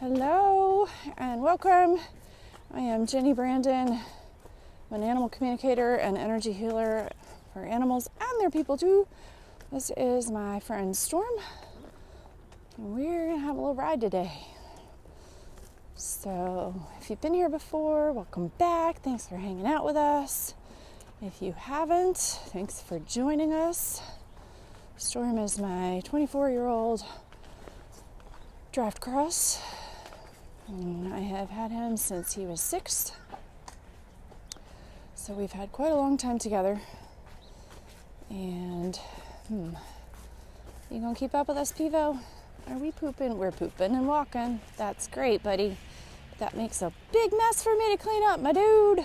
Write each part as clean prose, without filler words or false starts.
Hello and welcome. I am Jenny Brandon. I'm an animal communicator and energy healer for animals and their people too. This is my friend Storm, and we're gonna have a little ride today. So if you've been here before, welcome back. Thanks for hanging out with us. If you haven't, thanks for joining us. Storm is my 24-year-old draft cross. And I have had him since he was 6. So we've had quite a long time together. And, you gonna keep up with us, Pivo? Are we pooping? We're pooping and walking. That's great, buddy. That makes a big mess for me to clean up, my dude.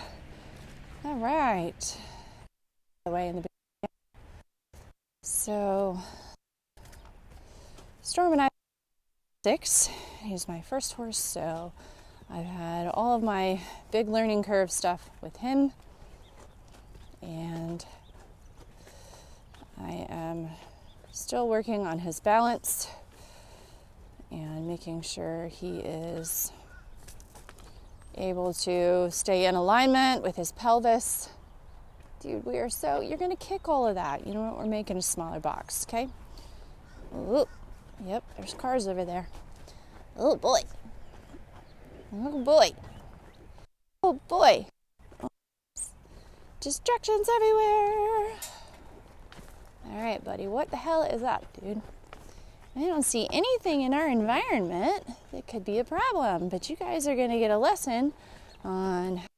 All right. Away in the So, Storm and I 6. He's my first horse, so I've had all of my big learning curve stuff with him, and I am still working on his balance and making sure he is able to stay in alignment with his pelvis. Dude, you're gonna kick all of that. You know what, we're making a smaller box, okay? Ooh. Yep, there's cars over there. Oh boy. Oh boy. Oh boy. Distractions everywhere. All right, buddy, what the hell is up, dude? I don't see anything in our environment that could be a problem, but you guys are going to get a lesson on how to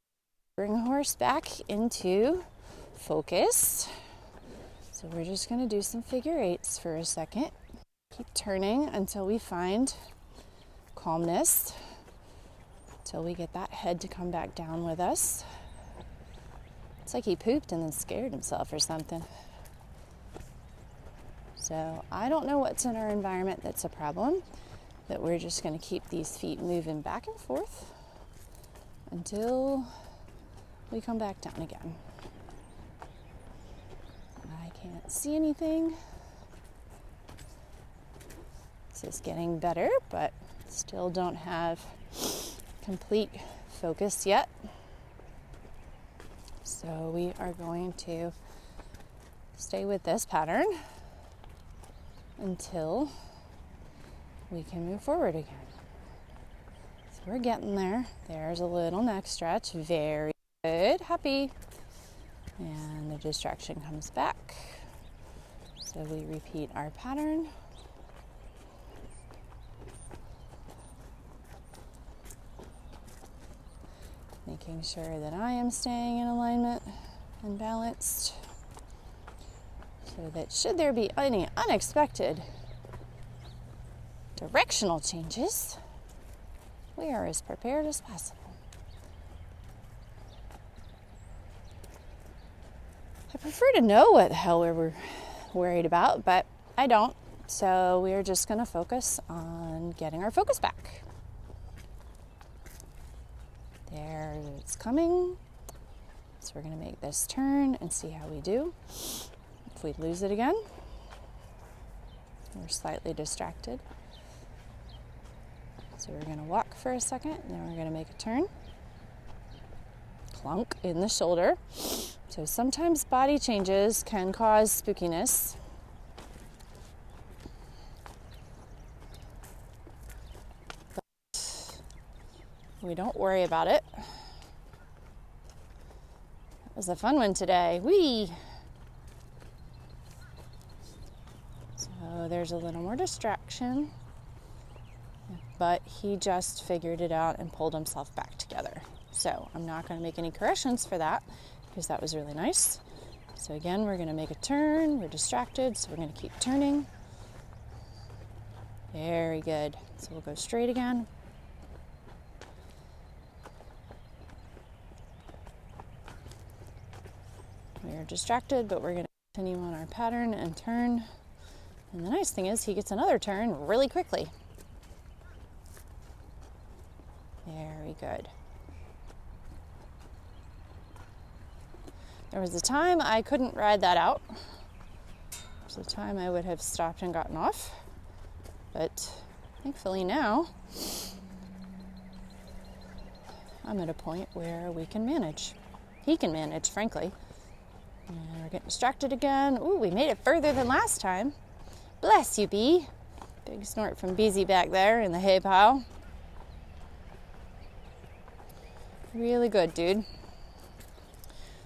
bring a horse back into focus. So we're just going to do some figure eights for a second. Keep turning until we find calmness, until we get that head to come back down with us. It's like he pooped and then scared himself or something. So I don't know what's in our environment that's a problem, but we're just going to keep these feet moving back and forth until we come back down again. I can't see anything. This is getting better, but still don't have complete focus yet. So we are going to stay with this pattern until we can move forward again. So we're getting there. There's a little neck stretch. Very good. Happy. And the distraction comes back. So we repeat our pattern. Making sure that I am staying in alignment and balanced, so that should there be any unexpected directional changes, we are as prepared as possible. I prefer to know what the hell we're worried about, but I don't. So we are just going to focus on getting our focus back. There, it's coming. So we're going to make this turn and see how we do. If we lose it again, we're slightly distracted. So we're going to walk for a second, and then we're going to make a turn. Clunk in the shoulder. So sometimes body changes can cause spookiness. We don't worry about it. That was a fun one today. Whee! So there's a little more distraction, but he just figured it out and pulled himself back together. So I'm not going to make any corrections for that because that was really nice. So again, we're going to make a turn. We're distracted, so we're going to keep turning. Very good. So we'll go straight again. We're distracted, but we're going to continue on our pattern and turn. And the nice thing is he gets another turn really quickly. Very good. There was a time I couldn't ride that out. There was a time I would have stopped and gotten off. But thankfully now I'm at a point where we can manage. He can manage, frankly. And we're getting distracted again. Ooh, we made it further than last time. Bless you, Bee. Big snort from Beezy back there in the hay pile. Really good, dude.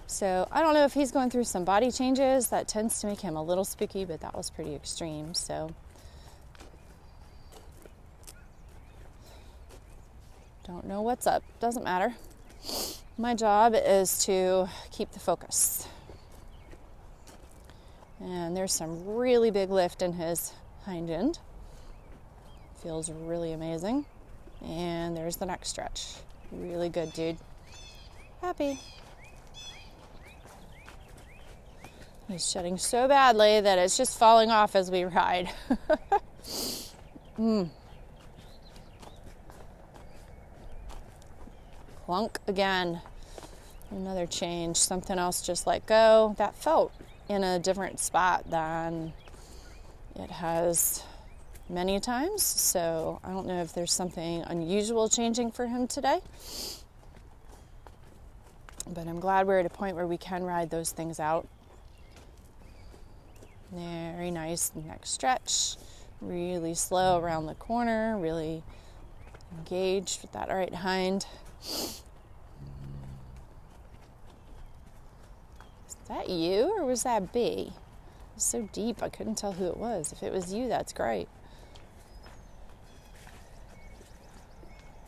So I don't know if he's going through some body changes. That tends to make him a little spooky, but that was pretty extreme. So don't know what's up. Doesn't matter. My job is to keep the focus. And there's some really big lift in his hind end. Feels really amazing. And there's the neck stretch. Really good, dude. Happy. He's shedding so badly that it's just falling off as we ride. Clunk again. Another change. Something else just let go. That felt in a different spot than it has many times. So I don't know if there's something unusual changing for him today. But I'm glad we're at a point where we can ride those things out. Very nice neck stretch. Really slow around the corner. Really engaged with that right hind. Is that you or was that B? It was so deep I couldn't tell who it was. If it was you, that's great.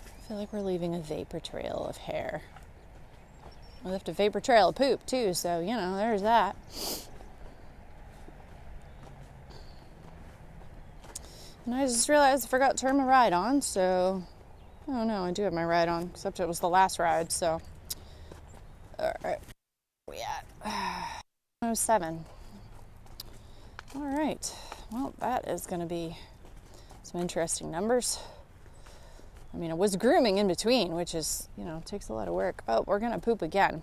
I feel like we're leaving a vapor trail of hair. We left a vapor trail of poop too, so you know, there's that. And I just realized I forgot to turn my ride on, so oh no, I do have my ride on, except it was the last ride, so alright. Where we at? 107. Alright. Well, that is gonna be some interesting numbers. I mean, it was grooming in between, which is, you know, takes a lot of work. Oh, we're gonna poop again.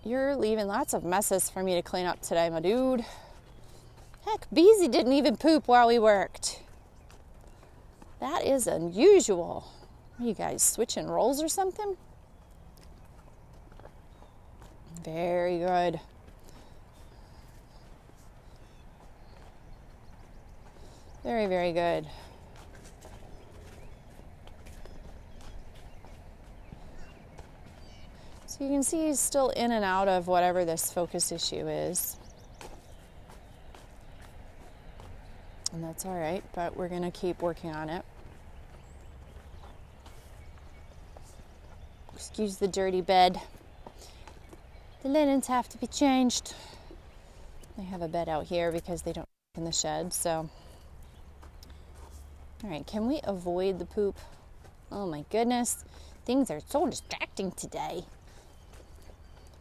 You're leaving lots of messes for me to clean up today, my dude. Heck, Beezy didn't even poop while we worked. That is unusual. Are you guys switching roles or something? Very good. Very, very good. So you can see he's still in and out of whatever this focus issue is. And that's all right, but we're going to keep working on it. Excuse the dirty bed. The linens have to be changed. They have a bed out here because they don't in the shed, so. All right, can we avoid the poop? Oh my goodness. Things are so distracting today.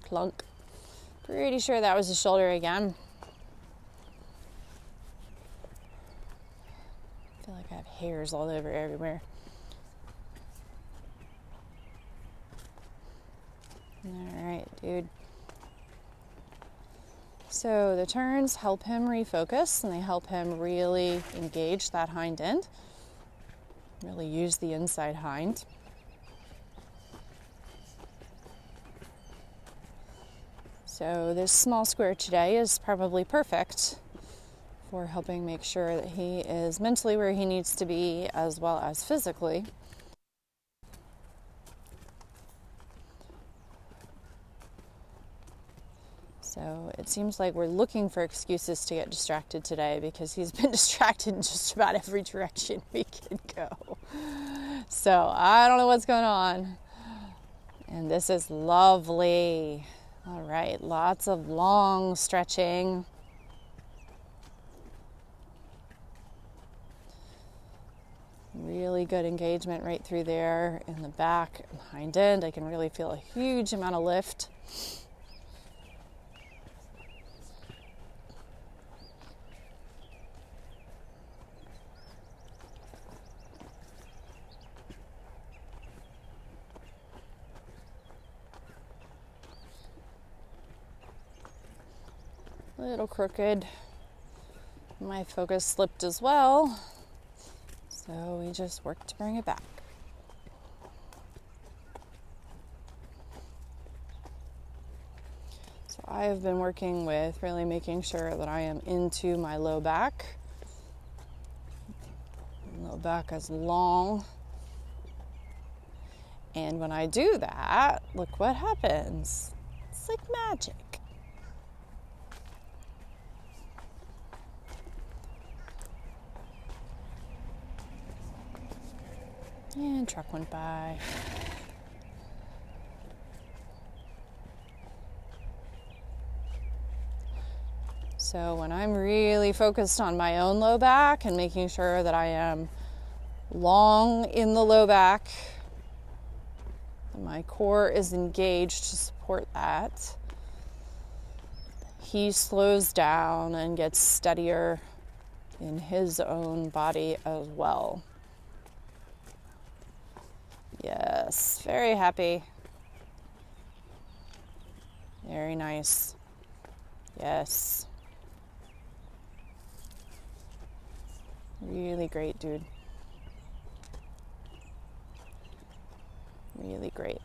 Clunk. Pretty sure that was his shoulder again. I feel like I have hairs all over everywhere. All right, dude. So the turns help him refocus, and they help him really engage that hind end. Really use the inside hind. So this small square today is probably perfect for helping make sure that he is mentally where he needs to be as well as physically. So it seems like we're looking for excuses to get distracted today because he's been distracted in just about every direction we can go. So I don't know what's going on. And this is lovely. All right, lots of long stretching. Really good engagement right through there in the back and hind end. I can really feel a huge amount of lift. A little crooked. My focus slipped as well. So So we just work to bring it back. So I have been working with really making sure that I am into my low back. Low back is long. And when I do that, look what happens. It's like magic. And truck went by. So when I'm really focused on my own low back and making sure that I am long in the low back, and my core is engaged to support that, he slows down and gets steadier in his own body as well. Yes, very happy. Very nice. Yes. Really great, dude. Really great.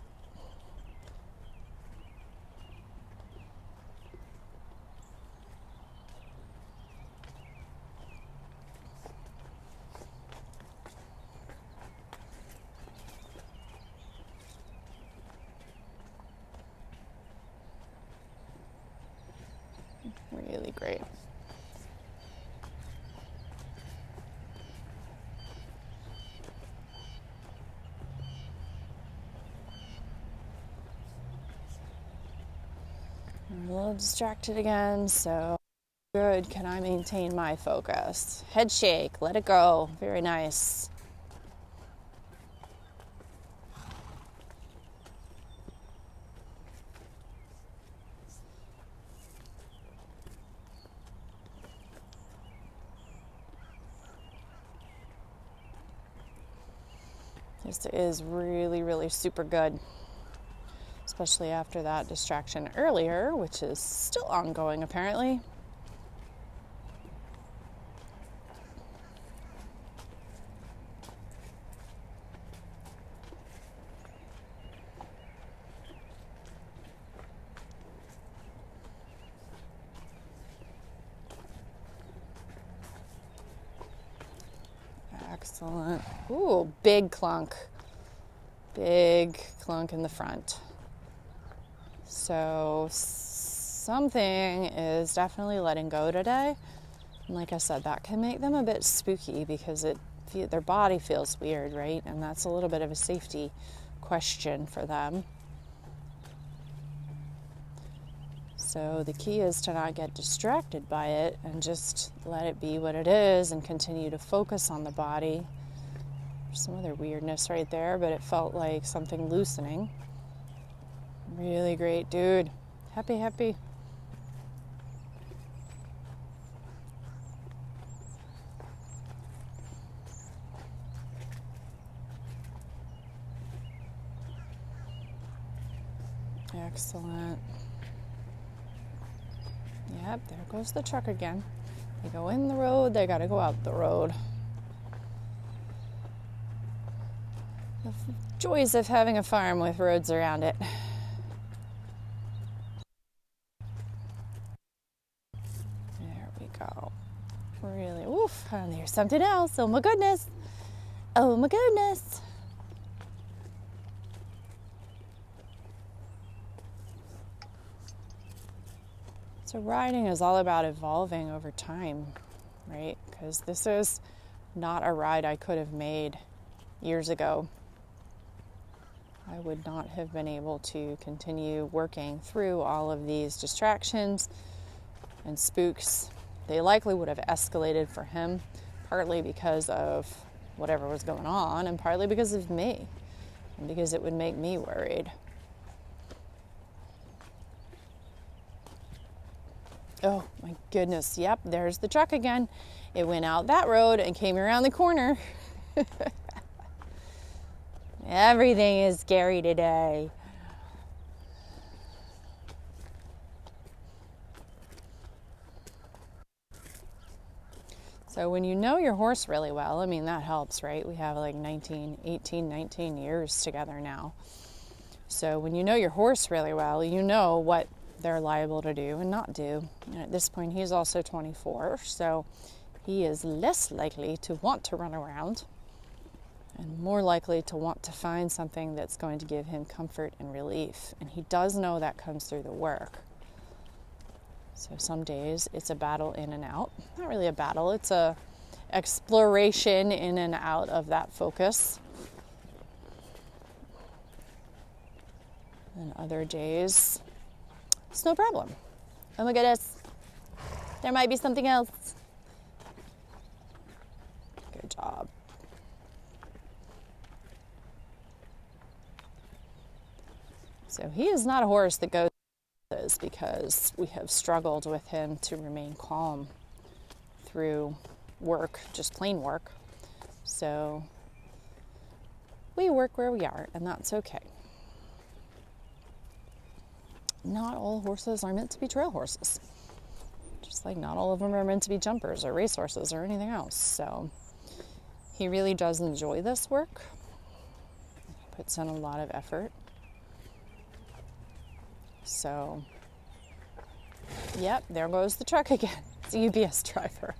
Really great. I'm a little distracted again, so good. Can I maintain my focus? Head shake, let it go. Very nice. This is really, really super good, especially after that distraction earlier, which is still ongoing apparently. Excellent. Ooh, big clunk. Big clunk in the front. So something is definitely letting go today. And like I said, that can make them a bit spooky because their body feels weird, right? And that's a little bit of a safety question for them. So the key is to not get distracted by it and just let it be what it is and continue to focus on the body. There's some other weirdness right there, but it felt like something loosening. Really great, dude. Happy, happy. Excellent. Yep, there goes the truck again. They go in the road, they gotta go out the road. The joys of having a farm with roads around it. There we go. Really, oof, and there's something else. Oh my goodness. Oh my goodness. So riding is all about evolving over time, right? Because this is not a ride I could have made years ago. I would not have been able to continue working through all of these distractions and spooks. They likely would have escalated for him, partly because of whatever was going on, and partly because of me, and because it would make me worried. Oh my goodness, yep, there's the truck again. It went out that road and came around the corner. Everything is scary today. So when you know your horse really well, I mean, that helps, right? We have like 19 years together now. So when you know your horse really well, you know what they're liable to do and not do. And at this point, he's also 24, so he is less likely to want to run around and more likely to want to find something that's going to give him comfort and relief. And he does know that comes through the work. So some days it's a battle in and out. Not really a battle, it's a exploration in and out of that focus. And other days, it's no problem. Oh my goodness, there might be something else. Good job. So he is not a horse that goes because we have struggled with him to remain calm through work, just plain work. So we work where we are, and that's okay. Not all horses are meant to be trail horses. Just like not all of them are meant to be jumpers or race horses or anything else. So he really does enjoy this work. He puts in a lot of effort. So, yep, there goes the truck again. It's a UPS driver.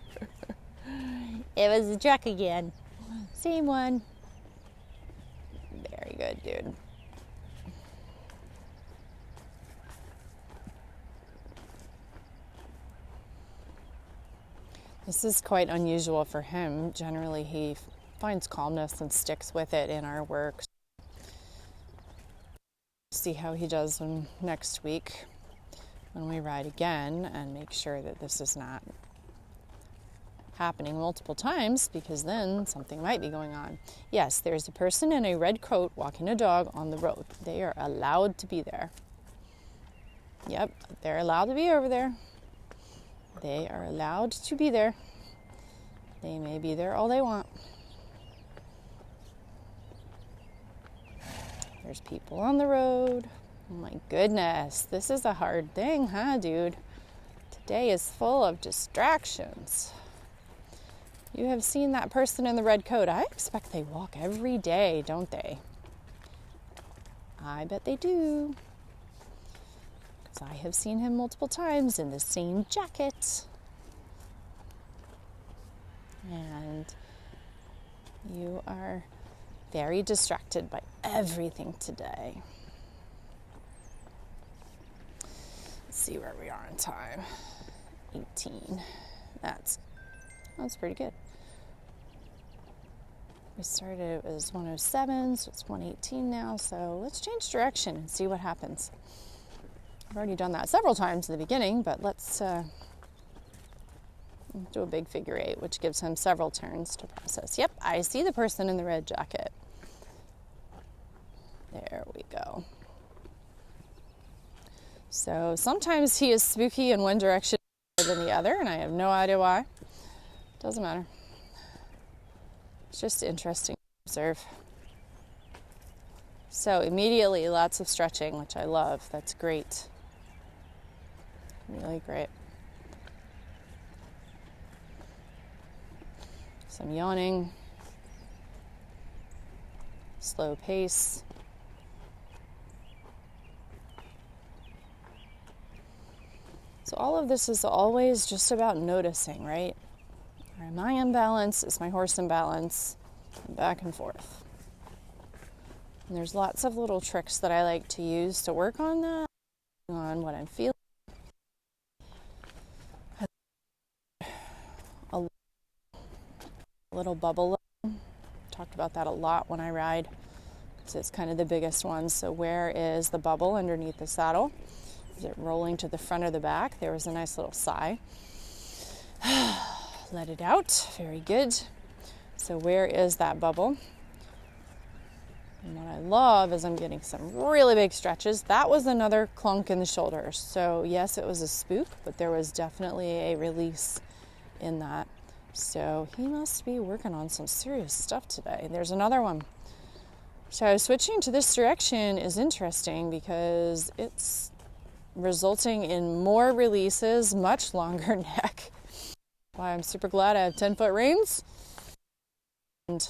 It was the truck again. Same one. Very good, dude. This is quite unusual for him. Generally, he finds calmness and sticks with it in our work. See how he does next week when we ride again and make sure that this is not happening multiple times, because then something might be going on. Yes, there's a person in a red coat walking a dog on the road. They are allowed to be there. Yep, they're allowed to be over there. They are allowed to be there. They may be there all they want. There's people on the road. Oh my goodness, this is a hard thing, huh, dude? Today is full of distractions. You have seen that person in the red coat. I expect they walk every day, don't they? I bet they do. Because I have seen him multiple times in the same jacket. And you are very distracted by everything today. Let's see where we are in time. 18. That's pretty good. We started, it was 107, so it's 118 now. So let's change direction and see what happens. I've already done that several times in the beginning, but let's do a big figure 8, which gives him several turns to process. Yep, I see the person in the red jacket. There we go. So sometimes he is spooky in one direction than the other, and I have no idea why. Doesn't matter. It's just interesting to observe. So immediately lots of stretching, which I love. That's great. Really great. Some yawning. Slow pace. So all of this is always just about noticing, right? Am I in balance? Is my horse in balance? Back and forth. And there's lots of little tricks that I like to use to work on that, on what I'm feeling. A little bubble. Talked about that a lot when I ride, because it's kind of the biggest one. So where is the bubble underneath the saddle? Is it rolling to the front or the back? There was a nice little sigh. Let it out. Very good. So where is that bubble? And what I love is I'm getting some really big stretches. That was another clunk in the shoulders. So yes, it was a spook, but there was definitely a release in that. So he must be working on some serious stuff today. There's another one. So switching to this direction is interesting because it's resulting in more releases, much longer neck. Why I'm super glad I have 10-foot reins. And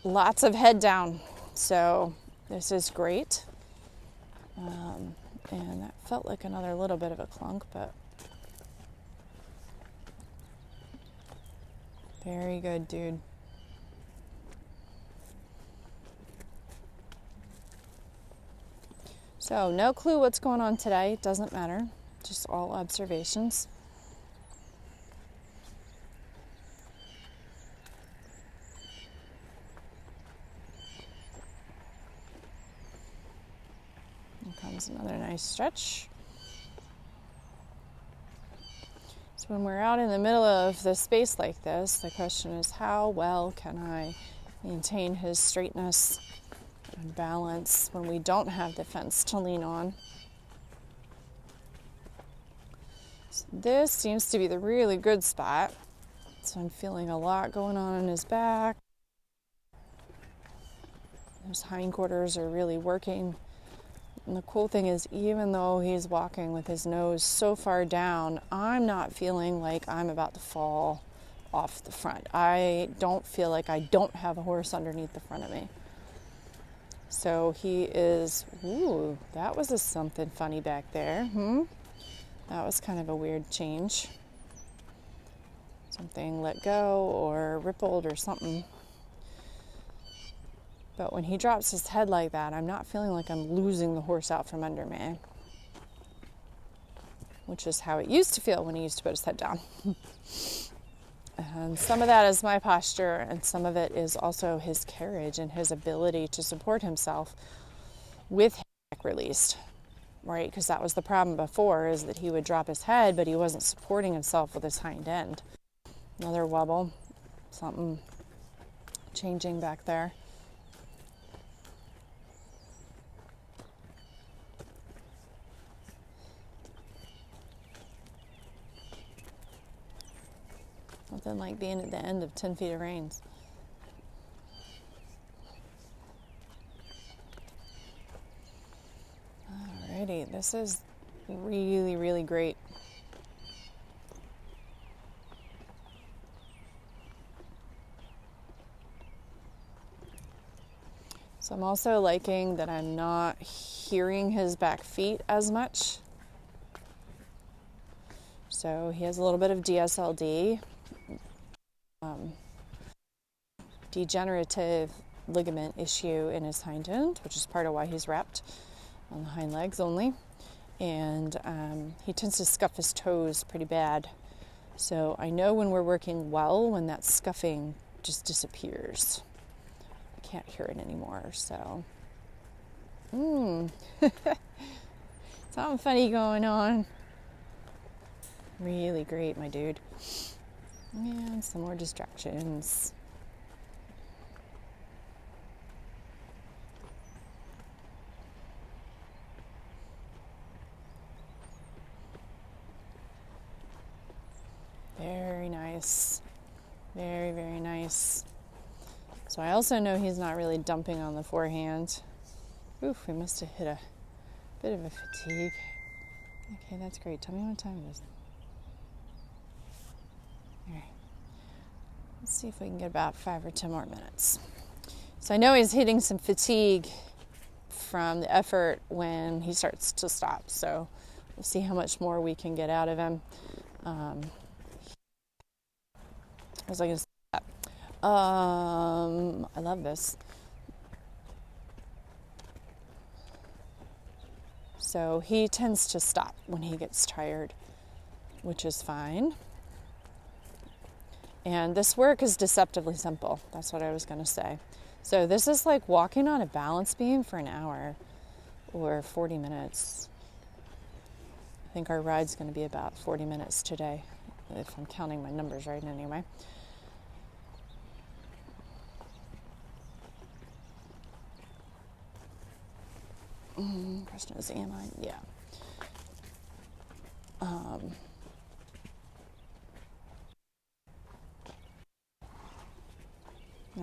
lots of head down. So this is great. And that felt like another little bit of a clunk, but very good, dude. So no clue what's going on today. It doesn't matter. Just all observations. Here comes another nice stretch. So when we're out in the middle of the space like this, the question is, how well can I maintain his straightness and balance when we don't have the fence to lean on? So this seems to be the really good spot. So I'm feeling a lot going on in his back. His hindquarters are really working. And the cool thing is, even though he's walking with his nose so far down, I'm not feeling like I'm about to fall off the front. I don't feel like I don't have a horse underneath the front of me. So he is, ooh, that was something funny back there. That was kind of a weird change. Something let go or rippled or something. But when he drops his head like that, I'm not feeling like I'm losing the horse out from under me, which is how it used to feel when he used to put his head down. And some of that is my posture, and some of it is also his carriage and his ability to support himself with his neck released, right? Because that was the problem before, is that he would drop his head, but he wasn't supporting himself with his hind end. Another wobble, something changing back there. Nothing like being at the end of 10 feet of reins. Alrighty, this is really, really great. So I'm also liking that I'm not hearing his back feet as much. So he has a little bit of DSLD. Degenerative ligament issue in his hind end, which is part of why he's wrapped on the hind legs only. And he tends to scuff his toes pretty bad. So I know when we're working well, when that scuffing just disappears. I can't hear it anymore, so. Something funny going on. Really great, my dude. And some more distractions. Very nice. Very, very nice. So I also know he's not really dumping on the forehand. Oof, we must have hit a bit of a fatigue. Okay, that's great. Tell me what time it is. All right. Let's see if we can get about 5 or 10 more minutes. So I know he's hitting some fatigue from the effort when he starts to stop. So we'll see how much more we can get out of him. What was I going to say? I love this. So he tends to stop when he gets tired, which is fine. And this work is deceptively simple. That's what I was going to say. So this is like walking on a balance beam for an hour or 40 minutes. I think our ride's going to be about 40 minutes today, if I'm counting my numbers right anyway. Question is, am I? Yeah.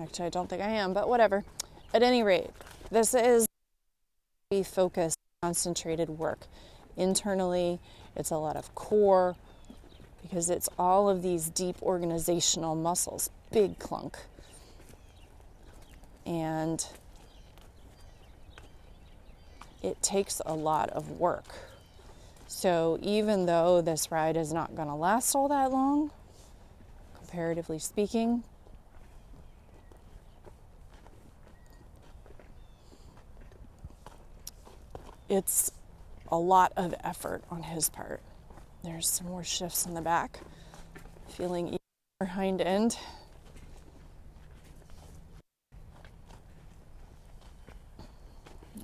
Actually, I don't think I am, but whatever. At any rate, this is focused, concentrated work. Internally, it's a lot of core, because it's all of these deep organizational muscles, big clunk. And it takes a lot of work. So even though this ride is not going to last all that long, comparatively speaking, it's a lot of effort on his part. There's some more shifts in the back. Feeling even more hind end.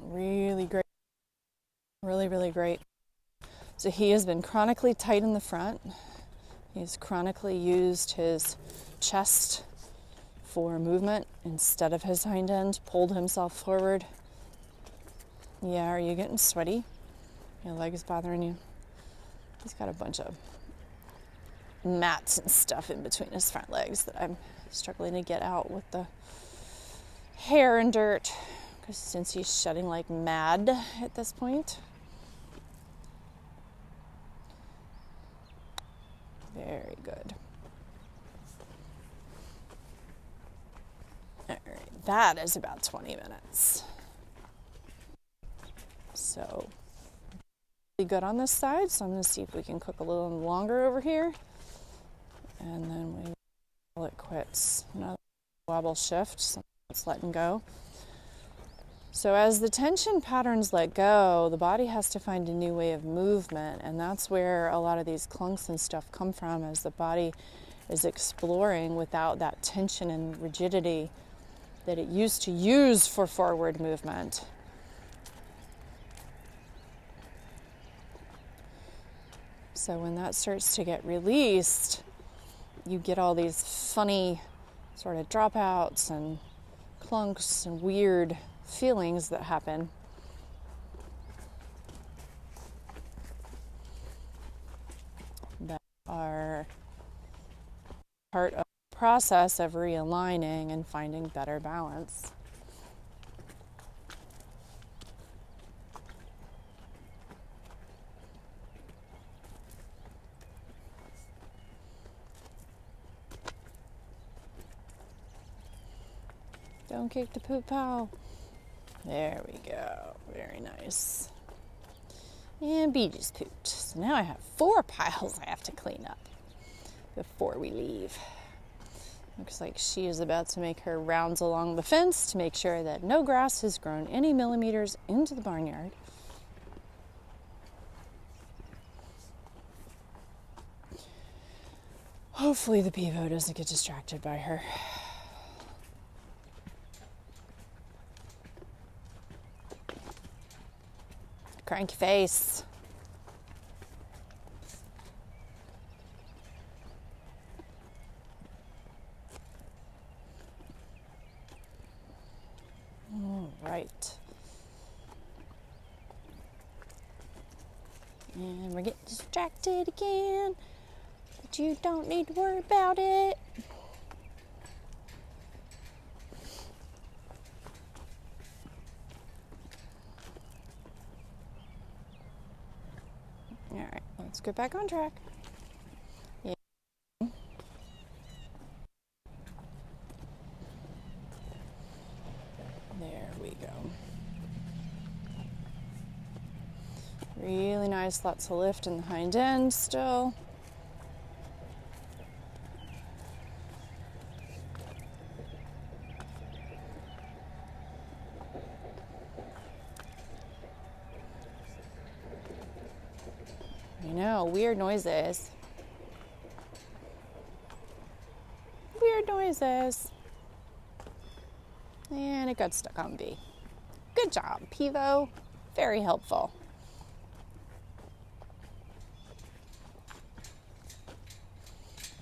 Really great. Really, really great. So he has been chronically tight in the front. He's chronically used his chest for movement instead of his hind end, pulled himself forward. Yeah, are you getting sweaty? Your leg is bothering you? He's got a bunch of mats and stuff in between his front legs that I'm struggling to get out with the hair and dirt, because since he's shedding like mad at this point. Very good. All right, that is about 20 minutes. So, really good on this side, so I'm going to see if we can cook a little longer over here. And then we call it quits. Another wobble shift, so it's letting go. So as the tension patterns let go, the body has to find a new way of movement, and that's where a lot of these clunks and stuff come from, as the body is exploring without that tension and rigidity that it used to use for forward movement. So when that starts to get released, you get all these funny sort of dropouts and clunks and weird feelings that happen. That are part of the process of realigning and finding better balance. Don't kick the poop pile. There we go. Very nice. And Bee just pooped. So now I have 4 piles I have to clean up before we leave. Looks like she is about to make her rounds along the fence to make sure that no grass has grown any millimeters into the barnyard. Hopefully the Pivo doesn't get distracted by her. Cranky face. All right. And we're getting distracted again, but you don't need to worry about it. All right, let's get back on track. Yeah. There we go. Really nice, lots of lift in the hind end still. I know, weird noises. Weird noises. And it got stuck on B. Good job, Pivo. Very helpful.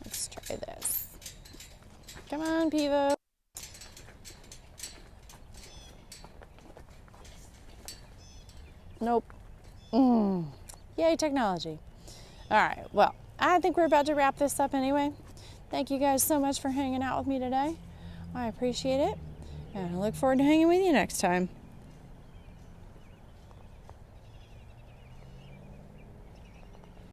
Let's try this. Come on, Pivo. Nope. Yay, technology. All right, well, I think we're about to wrap this up anyway. Thank you guys so much for hanging out with me today. I appreciate it, and I look forward to hanging with you next time.